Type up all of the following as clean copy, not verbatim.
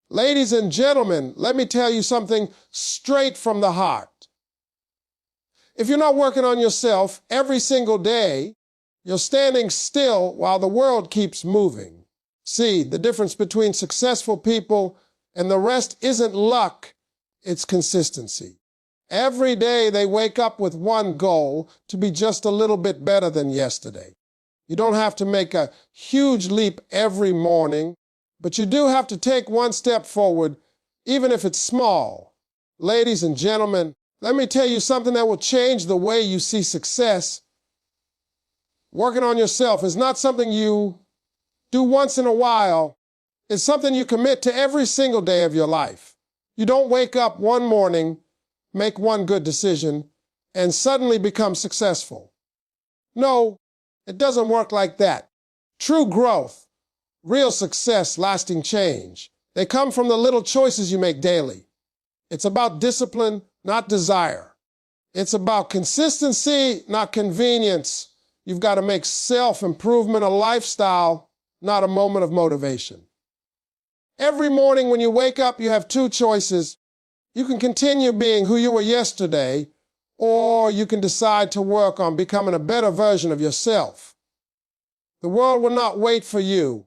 Ladies and gentlemen, let me tell you something straight from the heart. If you're not working on yourself every single day, you're standing still while the world keeps moving. See, the difference between successful people and the rest isn't luck, it's consistency. Every day they wake up with one goal: to be just a little bit better than yesterday. You don't have to make a huge leap every morning, but you do have to take one step forward, even if it's small. Ladies and gentlemen, let me tell you something that will change the way you see success. Working on yourself is not something you do once in a while. It's something you commit to every single day of your life. You don't wake up one morning, make one good decision, and suddenly become successful. No, it doesn't work like that. True growth, real success, lasting change, they come from the little choices you make daily. It's about discipline, not desire. It's about consistency, not convenience. You've got to make self-improvement a lifestyle, not a moment of motivation. Every morning when you wake up, you have two choices. You can continue being who you were yesterday, or you can decide to work on becoming a better version of yourself. The world will not wait for you.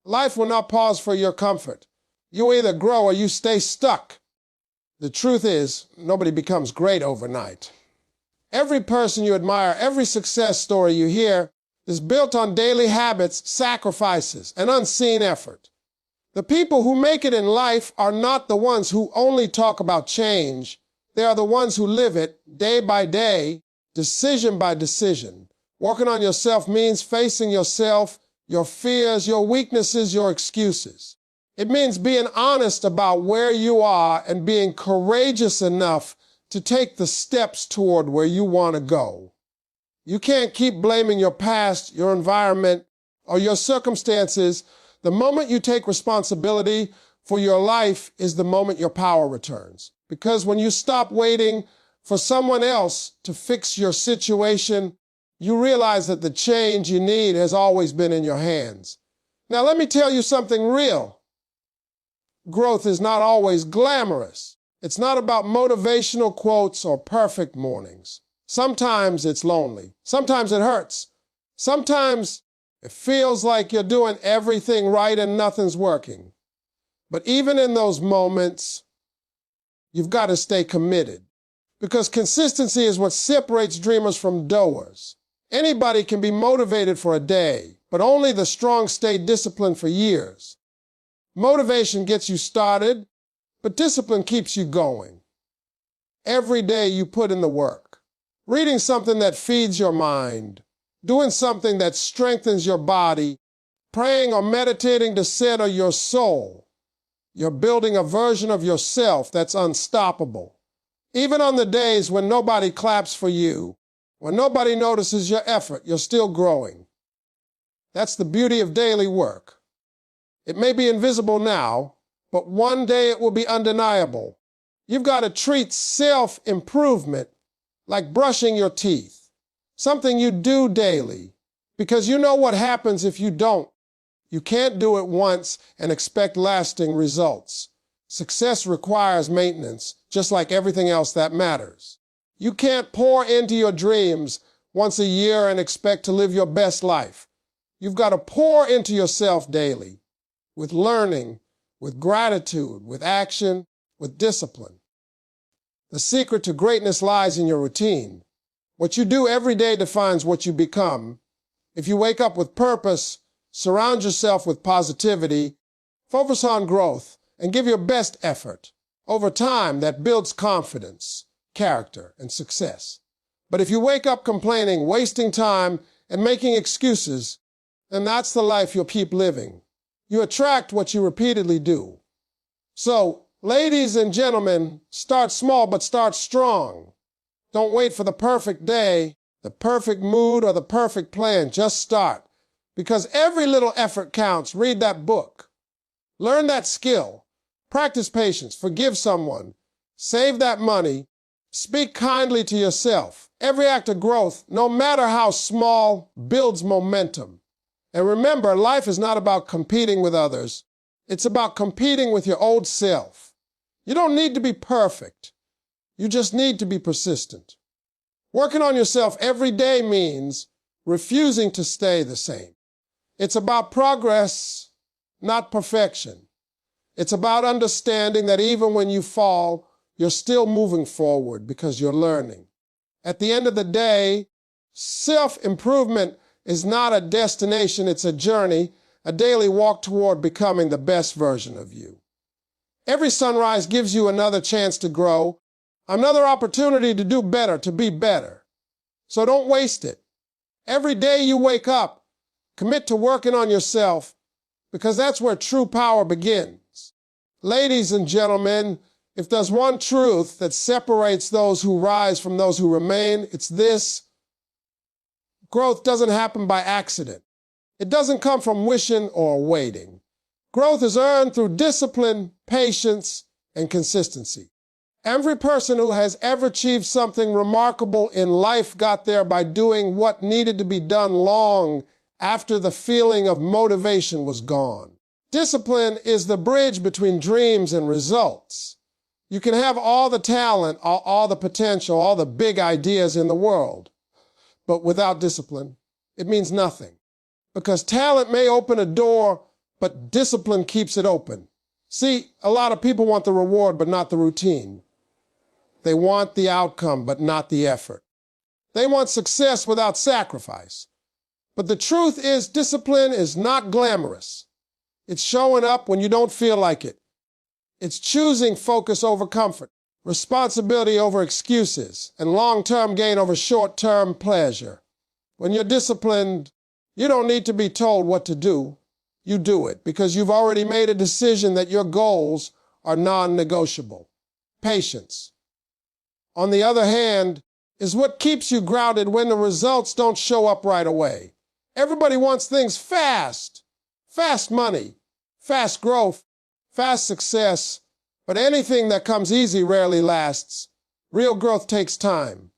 Life will not pause for your comfort. You either grow or you stay stuck. The truth is, nobody becomes great overnight. Every person you admire, every success story you hear is built on daily habits, sacrifices, and unseen effort. The people who make it in life are not the ones who only talk about change. They are the ones who live it day by day, decision by decision. Working on yourself means facing yourself, your fears, your weaknesses, your excuses. It means being honest about where you are and being courageous enough to take the steps toward where you want to go. You can't keep blaming your past, your environment, or your circumstances. The moment you take responsibility for your life is the moment your power returns. Because when you stop waiting for someone else to fix your situation, you realize that the change you need has always been in your hands. Now, let me tell you something real. Growth is not always glamorous. It's not about motivational quotes or perfect mornings. Sometimes it's lonely. Sometimes it hurts. Sometimes it feels like you're doing everything right and nothing's working. But even in those moments, you've got to stay committed, because consistency is what separates dreamers from doers. Anybody can be motivated for a day, but only the strong stay disciplined for years. Motivation gets you started, but discipline keeps you going. Every day you put in the work. Reading something that feeds your mind, doing something that strengthens your body, praying or meditating to center your soul. You're building a version of yourself that's unstoppable. Even on the days when nobody claps for you, when nobody notices your effort, you're still growing. That's the beauty of daily work. It may be invisible now, but one day it will be undeniable. You've got to treat self-improvement like brushing your teeth, something you do daily, because you know what happens if you don't. You can't do it once and expect lasting results. Success requires maintenance, just like everything else that matters. You can't pour into your dreams once a year and expect to live your best life. You've got to pour into yourself daily, with learning, with gratitude, with action, with discipline. The secret to greatness lies in your routine. What you do every day defines what you become. If you wake up with purpose, surround yourself with positivity, focus on growth, and give your best effort. Over time, that builds confidence, character, and success. But if you wake up complaining, wasting time, and making excuses, then that's the life you'll keep living. You attract what you repeatedly do. So, ladies and gentlemen, start small but start strong. Don't wait for the perfect day, the perfect mood, or the perfect plan. Just start. Because every little effort counts. Read that book. Learn that skill. Practice patience. Forgive someone. Save that money. Speak kindly to yourself. Every act of growth, no matter how small, builds momentum. And remember, life is not about competing with others. It's about competing with your old self. You don't need to be perfect. You just need to be persistent. Working on yourself every day means refusing to stay the same. It's about progress, not perfection. It's about understanding that even when you fall, you're still moving forward because you're learning. At the end of the day, self-improvement is not a destination, it's a journey, a daily walk toward becoming the best version of you. Every sunrise gives you another chance to grow, another opportunity to do better, to be better. So don't waste it. Every day you wake up, commit to working on yourself, because that's where true power begins. Ladies and gentlemen, if there's one truth that separates those who rise from those who remain, it's this: growth doesn't happen by accident. It doesn't come from wishing or waiting. Growth is earned through discipline, patience, and consistency. Every person who has ever achieved something remarkable in life got there by doing what needed to be done long after the feeling of motivation was gone. Discipline is the bridge between dreams and results. You can have all the talent, all the potential, all the big ideas in the world, but without discipline, it means nothing. Because talent may open a door, but discipline keeps it open. See, a lot of people want the reward, but not the routine. They want the outcome, but not the effort. They want success without sacrifice. But the truth is, discipline is not glamorous. It's showing up when you don't feel like it. It's choosing focus over comfort, responsibility over excuses, and long-term gain over short-term pleasure. When you're disciplined, you don't need to be told what to do. You do it because you've already made a decision that your goals are non-negotiable. Patience, on the other hand, is what keeps you grounded when the results don't show up right away. Everybody wants things fast. Fast money, fast growth, fast success, but anything that comes easy rarely lasts. Real growth takes time.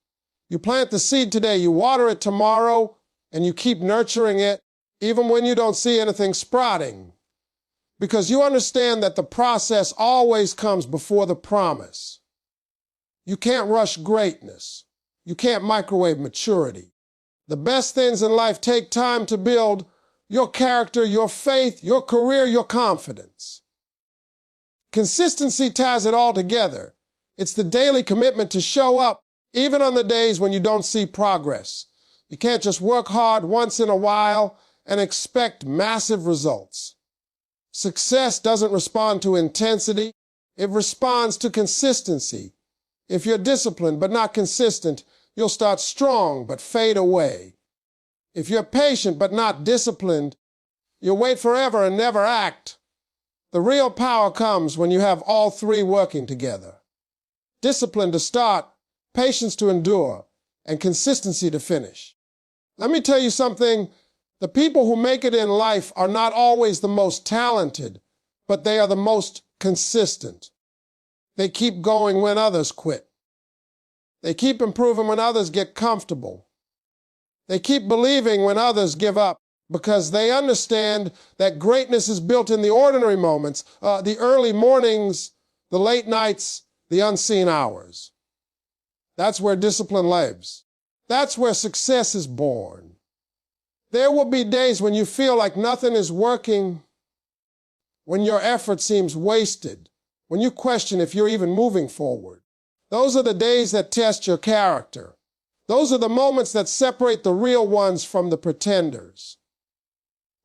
You plant the seed today, you water it tomorrow, and you keep nurturing it even when you don't see anything sprouting, because you understand that the process always comes before the promise. You can't rush greatness. You can't microwave maturity. The best things in life take time to build: your character, your faith, your career, your confidence. Consistency ties it all together. It's the daily commitment to show up, even on the days when you don't see progress. You can't just work hard once in a while and expect massive results. Success doesn't respond to intensity. It responds to consistency. If you're disciplined but not consistent, you'll start strong but fade away. If you're patient but not disciplined, you'll wait forever and never act. The real power comes when you have all three working together. Discipline to start, patience to endure, and consistency to finish. Let me tell you something. The people who make it in life are not always the most talented, but they are the most consistent. They keep going when others quit. They keep improving when others get comfortable. They keep believing when others give up, because they understand that greatness is built in the ordinary moments, the early mornings, the late nights, the unseen hours. That's where discipline lives. That's where success is born. There will be days when you feel like nothing is working, when your effort seems wasted, when you question if you're even moving forward. Those are the days that test your character. Those are the moments that separate the real ones from the pretenders.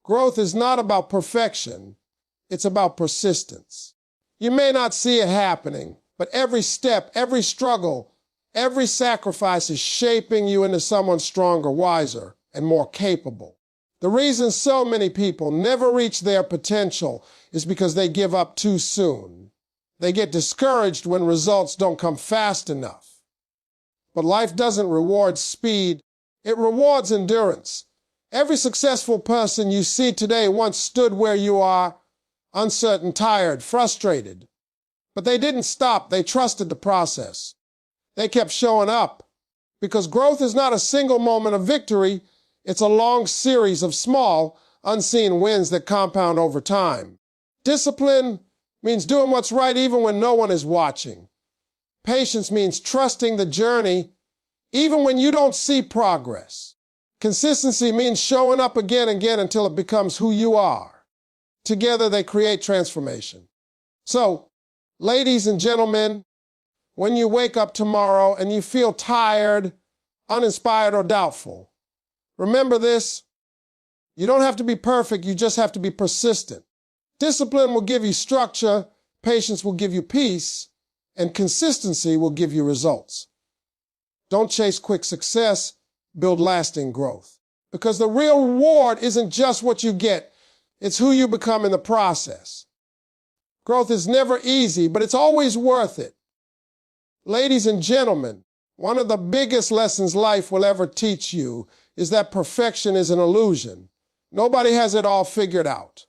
Growth is not about perfection. It's about persistence. You may not see it happening, but every step, every struggle, every sacrifice is shaping you into someone stronger, wiser, and more capable. The reason so many people never reach their potential is because they give up too soon. They get discouraged when results don't come fast enough. But life doesn't reward speed, it rewards endurance. Every successful person you see today once stood where you are, uncertain, tired, frustrated. But they didn't stop, they trusted the process. They kept showing up, because growth is not a single moment of victory, it's a long series of small, unseen wins that compound over time. Discipline means doing what's right even when no one is watching. Patience means trusting the journey even when you don't see progress. Consistency means showing up again and again until it becomes who you are. Together they create transformation. So, ladies and gentlemen, when you wake up tomorrow and you feel tired, uninspired, or doubtful, remember this: you don't have to be perfect, you just have to be persistent. Discipline will give you structure, patience will give you peace, and consistency will give you results. Don't chase quick success, build lasting growth. Because the real reward isn't just what you get, it's who you become in the process. Growth is never easy, but it's always worth it. Ladies and gentlemen, one of the biggest lessons life will ever teach you is that perfection is an illusion. Nobody has it all figured out.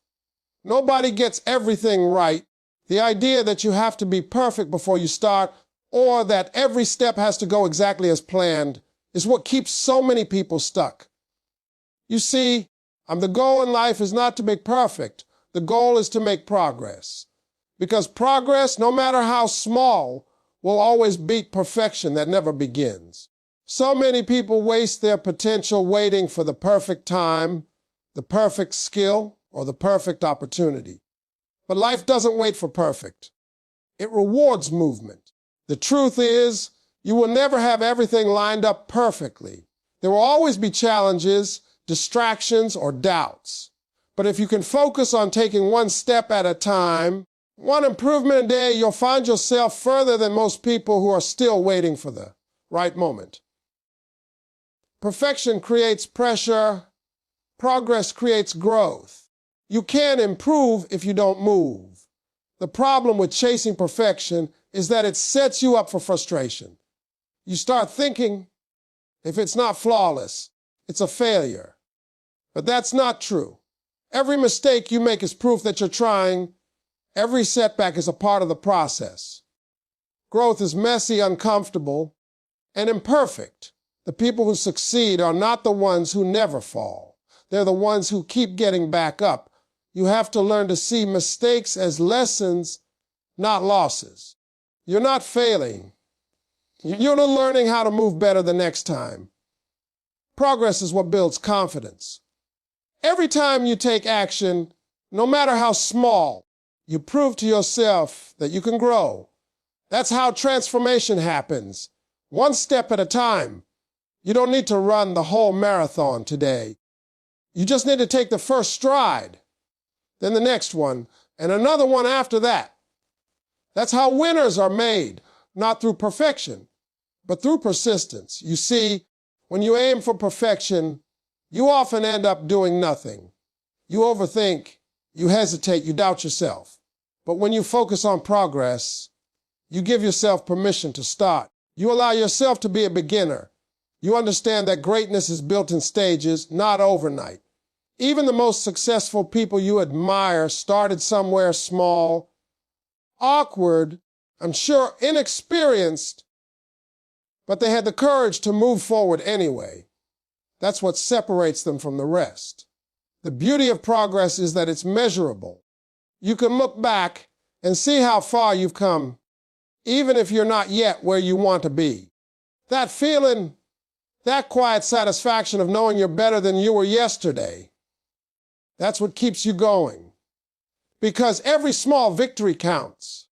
Nobody gets everything right. The idea that you have to be perfect before you start, or that every step has to go exactly as planned, is what keeps so many people stuck. You see, the goal in life is not to make perfect. The goal is to make progress. Because progress, no matter how small, will always beat perfection that never begins. So many people waste their potential waiting for the perfect time, the perfect skill, or the perfect opportunity. But life doesn't wait for perfect. It rewards movement. The truth is, you will never have everything lined up perfectly. There will always be challenges, distractions, or doubts. But if you can focus on taking one step at a time, one improvement a day, you'll find yourself further than most people who are still waiting for the right moment. Perfection creates pressure. Progress creates growth. You can't improve if you don't move. The problem with chasing perfection is that it sets you up for frustration. You start thinking, if it's not flawless, it's a failure. But that's not true. Every mistake you make is proof that you're trying. Every setback is a part of the process. Growth is messy, uncomfortable, and imperfect. The people who succeed are not the ones who never fall. They're the ones who keep getting back up. You have to learn to see mistakes as lessons, not losses. You're not failing. You're learning how to move better the next time. Progress is what builds confidence. Every time you take action, no matter how small, you prove to yourself that you can grow. That's how transformation happens, one step at a time. You don't need to run the whole marathon today. You just need to take the first stride, then the next one, and another one after that. That's how winners are made, not through perfection, but through persistence. You see, when you aim for perfection, you often end up doing nothing. You overthink, you hesitate, you doubt yourself. But when you focus on progress, you give yourself permission to start. You allow yourself to be a beginner. You understand that greatness is built in stages, not overnight. Even the most successful people you admire started somewhere small, awkward, I'm sure inexperienced, but they had the courage to move forward anyway. That's what separates them from the rest. The beauty of progress is that it's measurable. You can look back and see how far you've come, even if you're not yet where you want to be. That feeling, that quiet satisfaction of knowing you're better than you were yesterday, that's what keeps you going. Because every small victory counts.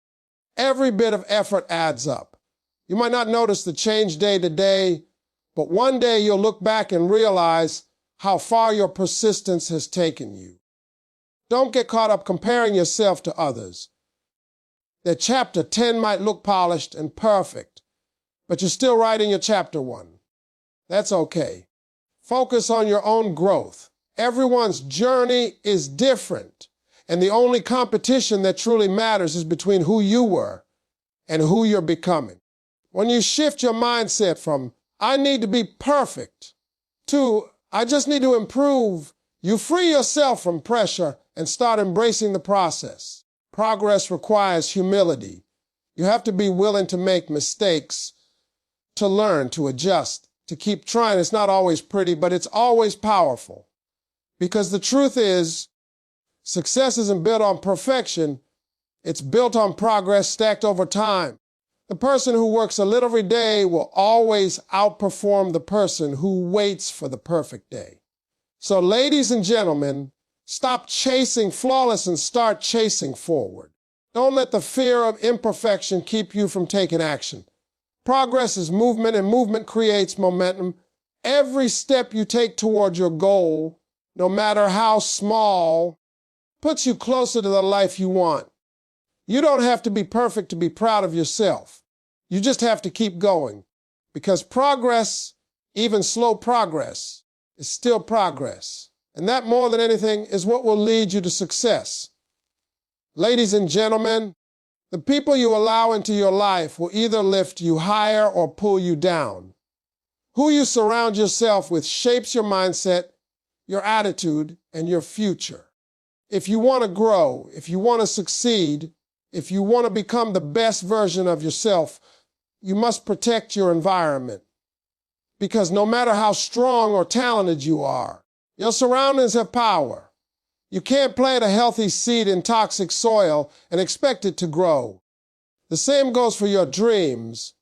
Every bit of effort adds up. You might not notice the change day to day, but one day you'll look back and realize how far your persistence has taken you. Don't get caught up comparing yourself to others. Their chapter 10 might look polished and perfect, but you're still writing your chapter 1. That's okay. Focus on your own growth. Everyone's journey is different, and the only competition that truly matters is between who you were and who you're becoming. When you shift your mindset from, I need to be perfect, to, I just need to improve, you free yourself from pressure and start embracing the process. Progress requires humility. You have to be willing to make mistakes, to learn, to adjust, to keep trying. It's not always pretty, but it's always powerful. Because the truth is, Success isn't built on perfection. It's built on progress stacked over time. The person who works a little every day will always outperform the person who waits for the perfect day. So, ladies and gentlemen, stop chasing flawless and start chasing forward. Don't let the fear of imperfection keep you from taking action. Progress is movement, and movement creates momentum. Every step you take toward your goal, no matter how small, puts you closer to the life you want. You don't have to be perfect to be proud of yourself. You just have to keep going, because progress, even slow progress, is still progress. And that, more than anything, is what will lead you to success. Ladies and gentlemen, the people you allow into your life will either lift you higher or pull you down. Who you surround yourself with shapes your mindset, your attitude, and your future. If you want to grow, if you want to succeed, if you want to become the best version of yourself, you must protect your environment. Because no matter how strong or talented you are, your surroundings have power. You can't plant a healthy seed in toxic soil and expect it to grow. The same goes for your dreams.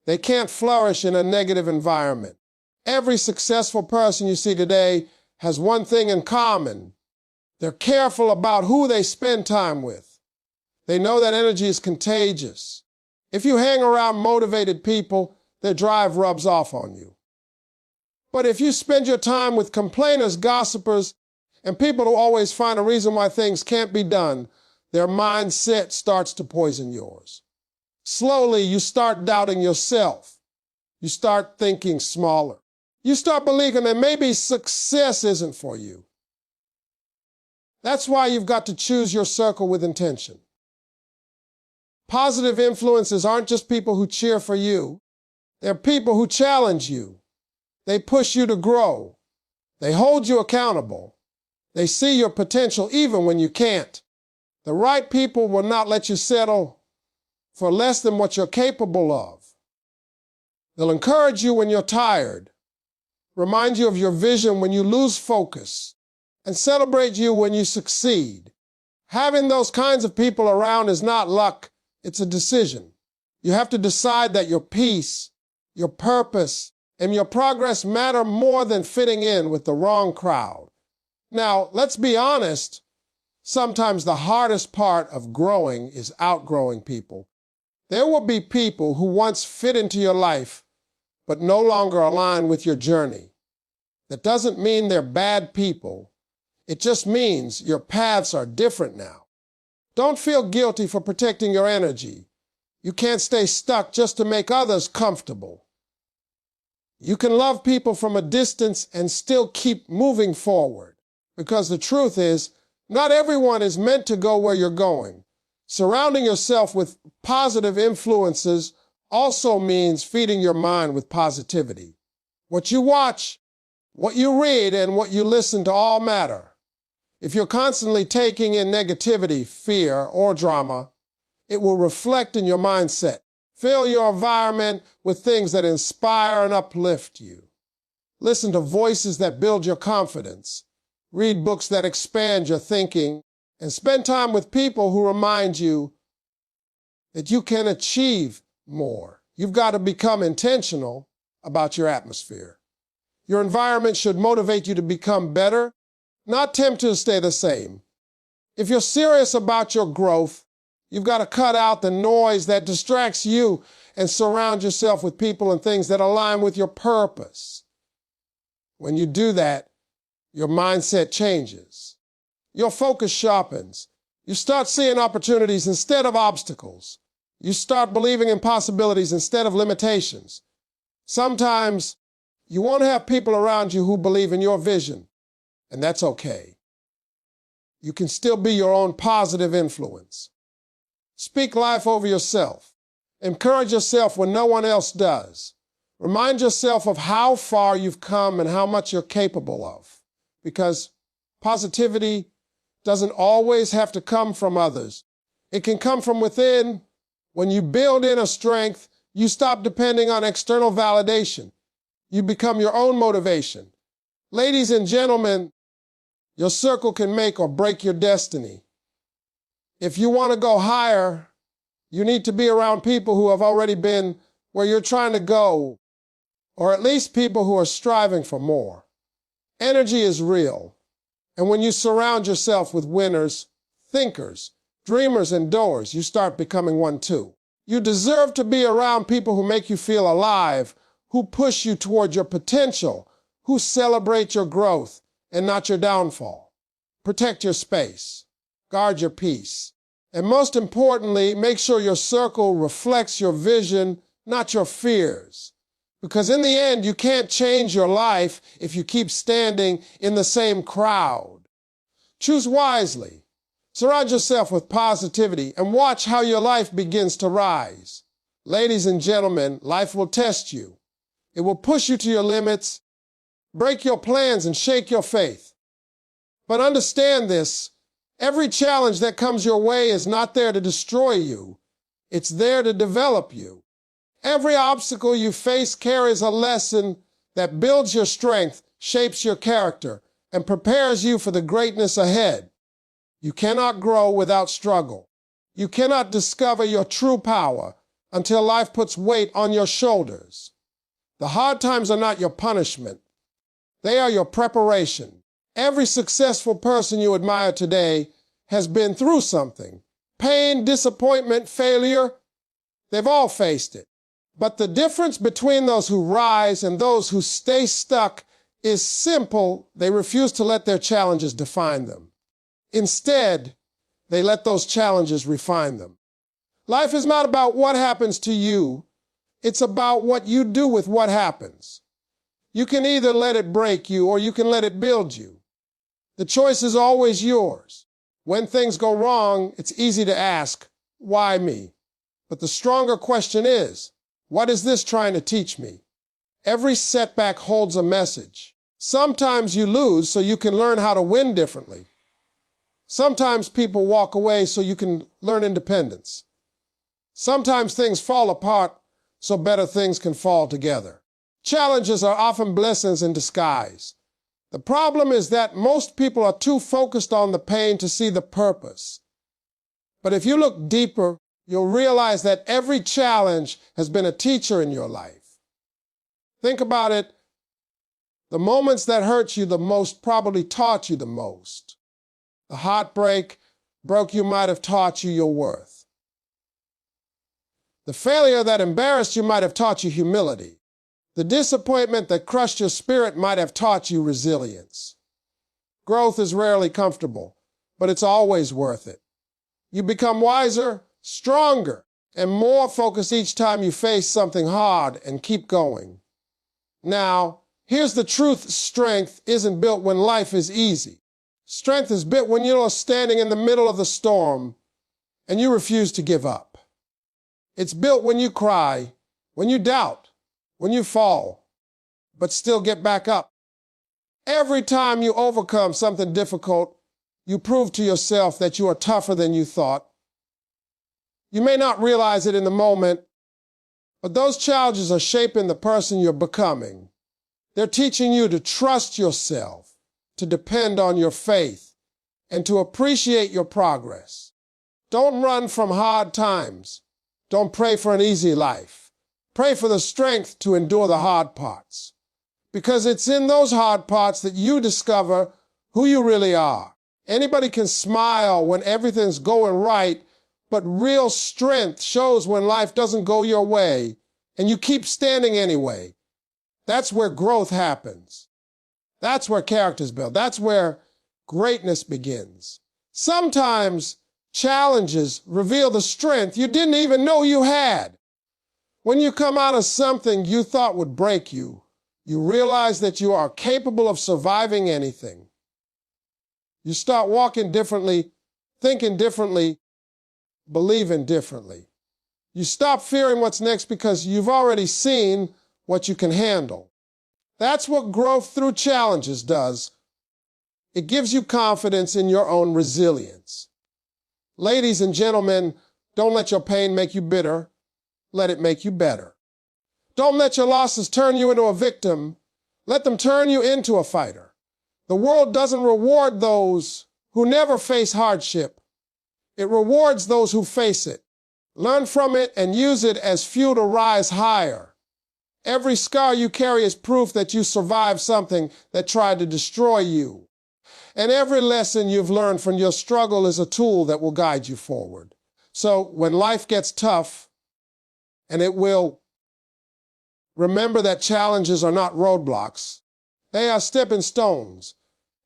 They can't flourish in a negative environment. Every successful person you see today has one thing in common. They're careful about who they spend time with. They know that energy is contagious. If you hang around motivated people, their drive rubs off on you. But if you spend your time with complainers, gossipers, and people who always find a reason why things can't be done, their mindset starts to poison yours. Slowly, you start doubting yourself. You start thinking smaller. You start believing that maybe success isn't for you. That's why you've got to choose your circle with intention. Positive influences aren't just people who cheer for you. They're people who challenge you. They push you to grow. They hold you accountable. They see your potential even when you can't. The right people will not let you settle for less than what you're capable of. They'll encourage you when you're tired, remind you of your vision when you lose focus, and celebrate you when you succeed. Having those kinds of people around is not luck, it's a decision. You have to decide that your peace, your purpose, and your progress matter more than fitting in with the wrong crowd. Now, let's be honest, sometimes the hardest part of growing is outgrowing people. There will be people who once fit into your life, but no longer align with your journey. That doesn't mean they're bad people. It just means your paths are different now. Don't feel guilty for protecting your energy. You can't stay stuck just to make others comfortable. You can love people from a distance and still keep moving forward. Because the truth is, not everyone is meant to go where you're going. Surrounding yourself with positive influences also means feeding your mind with positivity. What you watch, what you read, and what you listen to all matter. If you're constantly taking in negativity, fear, or drama, it will reflect in your mindset. Fill your environment with things that inspire and uplift you. Listen to voices that build your confidence. Read books that expand your thinking, and spend time with people who remind you that you can achieve more. You've got to become intentional about your atmosphere. Your environment should motivate you to become better, not tempt you to stay the same. If you're serious about your growth, you've got to cut out the noise that distracts you and surround yourself with people and things that align with your purpose. When you do that, your mindset changes. Your focus sharpens. You start seeing opportunities instead of obstacles. You start believing in possibilities instead of limitations. Sometimes you won't have people around you who believe in your vision, and that's okay. You can still be your own positive influence. Speak life over yourself. Encourage yourself when no one else does. Remind yourself of how far you've come and how much you're capable of. Because positivity doesn't always have to come from others. It can come from within. When you build inner strength, you stop depending on external validation. You become your own motivation. Ladies and gentlemen, Your circle can make or break your destiny. If you want to go higher, you need to be around people who have already been where you're trying to go, or at least people who are striving for more. Energy is real, and when you surround yourself with winners, thinkers, dreamers, and doers, you start becoming one too. You deserve to be around people who make you feel alive, who push you toward your potential, who celebrate your growth and not your downfall. Protect your space. Guard your peace. And most importantly, make sure your circle reflects your vision, not your fears. Because in the end, you can't change your life if you keep standing in the same crowd. Choose wisely. Surround yourself with positivity and watch how your life begins to rise. Ladies and gentlemen, life will test you. It will push you to your limits, break your plans, and shake your faith. But understand this, every challenge that comes your way is not there to destroy you. It's there to develop you. Every obstacle you face carries a lesson that builds your strength, shapes your character, and prepares you for the greatness ahead. You cannot grow without struggle. You cannot discover your true power until life puts weight on your shoulders. The hard times are not your punishment. They are your preparation. Every successful person you admire today has been through something. Pain, disappointment, failure, they've all faced it. But the difference between those who rise and those who stay stuck is simple. They refuse to let their challenges define them. Instead, they let those challenges refine them. Life is not about what happens to you. It's about what you do with what happens. You can either let it break you or you can let it build you. The choice is always yours. When things go wrong, it's easy to ask, why me? But the stronger question is, what is this trying to teach me? Every setback holds a message. Sometimes you lose so you can learn how to win differently. Sometimes people walk away so you can learn independence. Sometimes things fall apart so better things can fall together. Challenges are often blessings in disguise. The problem is that most people are too focused on the pain to see the purpose. But if you look deeper, you'll realize that every challenge has been a teacher in your life. Think about it. The moments that hurt you the most probably taught you the most. The heartbreak broke you might have taught you your worth. The failure that embarrassed you might have taught you humility. The disappointment that crushed your spirit might have taught you resilience. Growth is rarely comfortable, but it's always worth it. You become wiser, stronger, and more focused each time you face something hard and keep going. Now, here's the truth. Strength isn't built when life is easy. Strength is built when you're standing in the middle of the storm and you refuse to give up. It's built when you cry, when you doubt, when you fall, but still get back up. Every time you overcome something difficult, you prove to yourself that you are tougher than you thought. You may not realize it in the moment, but those challenges are shaping the person you're becoming. They're teaching you to trust yourself, to depend on your faith, and to appreciate your progress. Don't run from hard times. Don't pray for an easy life. Pray for the strength to endure the hard parts. Because it's in those hard parts that you discover who you really are. Anybody can smile when everything's going right, but real strength shows when life doesn't go your way, and you keep standing anyway. That's where growth happens. That's where character's built. That's where greatness begins. Sometimes challenges reveal the strength you didn't even know you had. When you come out of something you thought would break you, you realize that you are capable of surviving anything. You start walking differently, thinking differently, believing differently. You stop fearing what's next because you've already seen what you can handle. That's what growth through challenges does. It gives you confidence in your own resilience. Ladies and gentlemen, don't let your pain make you bitter. Let it make you better. Don't let your losses turn you into a victim. Let them turn you into a fighter. The world doesn't reward those who never face hardship. It rewards those who face it. Learn from it and use it as fuel to rise higher. Every scar you carry is proof that you survived something that tried to destroy you. And every lesson you've learned from your struggle is a tool that will guide you forward. So when life gets tough, and it will, remember that challenges are not roadblocks. They are stepping stones.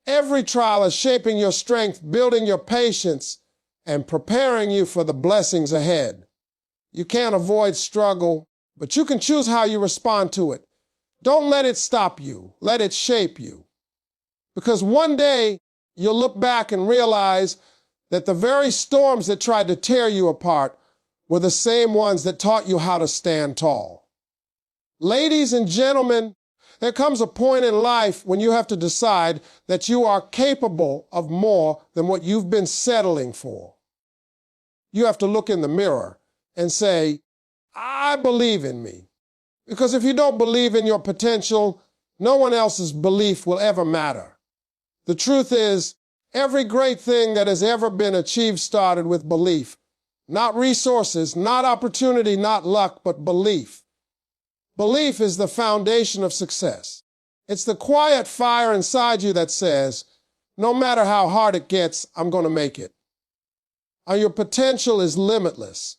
Every trial is shaping your strength, building your patience, and preparing you for the blessings ahead. You can't avoid struggle, but you can choose how you respond to it. Don't let it stop you. Let it shape you. Because one day, you'll look back and realize that the very storms that tried to tear you apart were the same ones that taught you how to stand tall. Ladies and gentlemen, there comes a point in life when you have to decide that you are capable of more than what you've been settling for. You have to look in the mirror and say, I believe in me. Because if you don't believe in your potential, no one else's belief will ever matter. The truth is, every great thing that has ever been achieved started with belief. Not resources, not opportunity, not luck, but belief. Belief is the foundation of success. It's the quiet fire inside you that says, no matter how hard it gets, I'm going to make it. Your potential is limitless.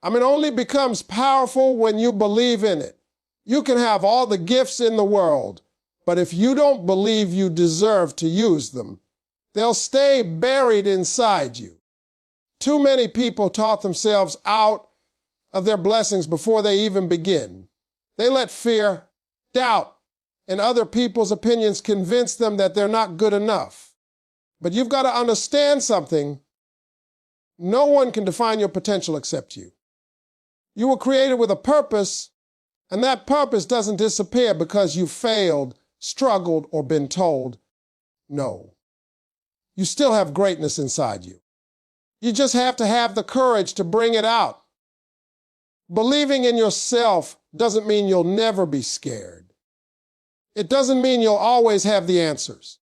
It only becomes powerful when you believe in it. You can have all the gifts in the world, but if you don't believe you deserve to use them, they'll stay buried inside you. Too many people talk themselves out of their blessings before they even begin. They let fear, doubt, and other people's opinions convince them that they're not good enough. But you've got to understand something. No one can define your potential except you. You were created with a purpose, and that purpose doesn't disappear because you failed, struggled, or been told no. You still have greatness inside you. You just have to have the courage to bring it out. Believing in yourself doesn't mean you'll never be scared. It doesn't mean you'll always have the answers.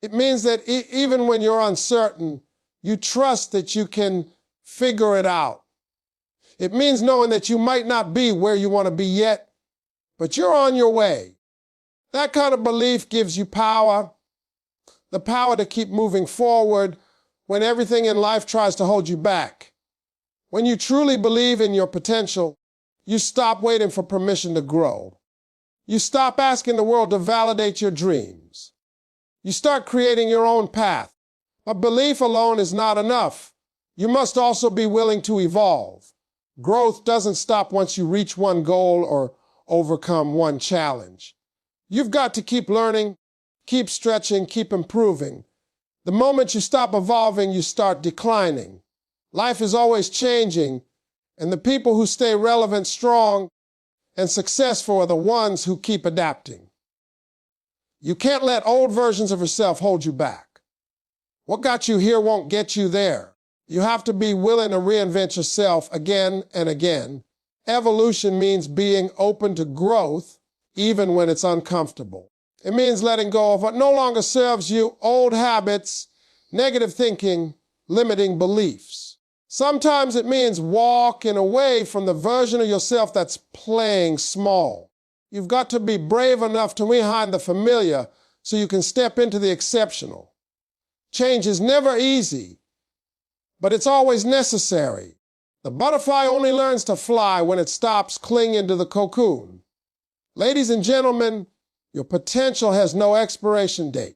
It means that even when you're uncertain, you trust that you can figure it out. It means knowing that you might not be where you want to be yet, but you're on your way. That kind of belief gives you power, the power to keep moving forward when everything in life tries to hold you back. When you truly believe in your potential, you stop waiting for permission to grow. You stop asking the world to validate your dreams. You start creating your own path. But belief alone is not enough. You must also be willing to evolve. Growth doesn't stop once you reach one goal or overcome one challenge. You've got to keep learning, keep stretching, keep improving. The moment you stop evolving, you start declining. Life is always changing, and the people who stay relevant, strong, and successful are the ones who keep adapting. You can't let old versions of yourself hold you back. What got you here won't get you there. You have to be willing to reinvent yourself again and again. Evolution means being open to growth, even when it's uncomfortable. It means letting go of what no longer serves you, old habits, negative thinking, limiting beliefs. Sometimes it means walking away from the version of yourself that's playing small. You've got to be brave enough to behind the familiar so you can step into the exceptional. Change is never easy, but it's always necessary. The butterfly only learns to fly when it stops clinging to the cocoon. Ladies and gentlemen, your potential has no expiration date.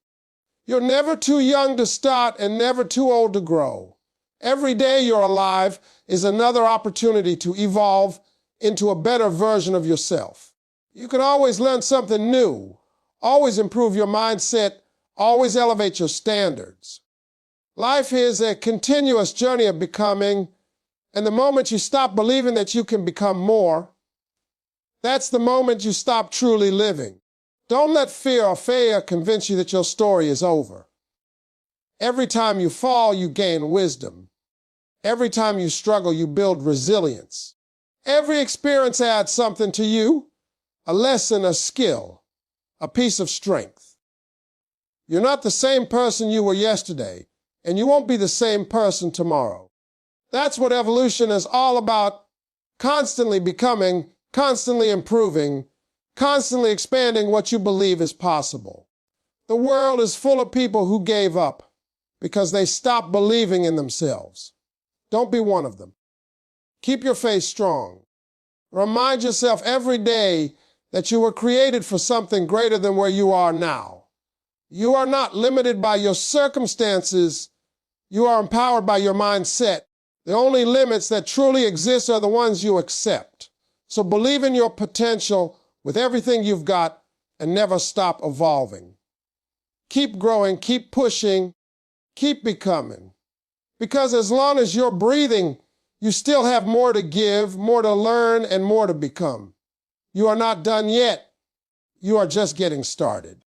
You're never too young to start and never too old to grow. Every day you're alive is another opportunity to evolve into a better version of yourself. You can always learn something new, always improve your mindset, always elevate your standards. Life is a continuous journey of becoming, and the moment you stop believing that you can become more, that's the moment you stop truly living. Don't let fear or failure convince you that your story is over. Every time you fall, you gain wisdom. Every time you struggle, you build resilience. Every experience adds something to you, a lesson, a skill, a piece of strength. You're not the same person you were yesterday, and you won't be the same person tomorrow. That's what evolution is all about: constantly becoming, constantly improving, constantly expanding what you believe is possible. The world is full of people who gave up because they stopped believing in themselves. Don't be one of them. Keep your faith strong. Remind yourself every day that you were created for something greater than where you are now. You are not limited by your circumstances. You are empowered by your mindset. The only limits that truly exist are the ones you accept. So believe in your potential with everything you've got and never stop evolving. Keep growing, keep pushing, keep becoming. Because as long as you're breathing, you still have more to give, more to learn, and more to become. You are not done yet. You are just getting started.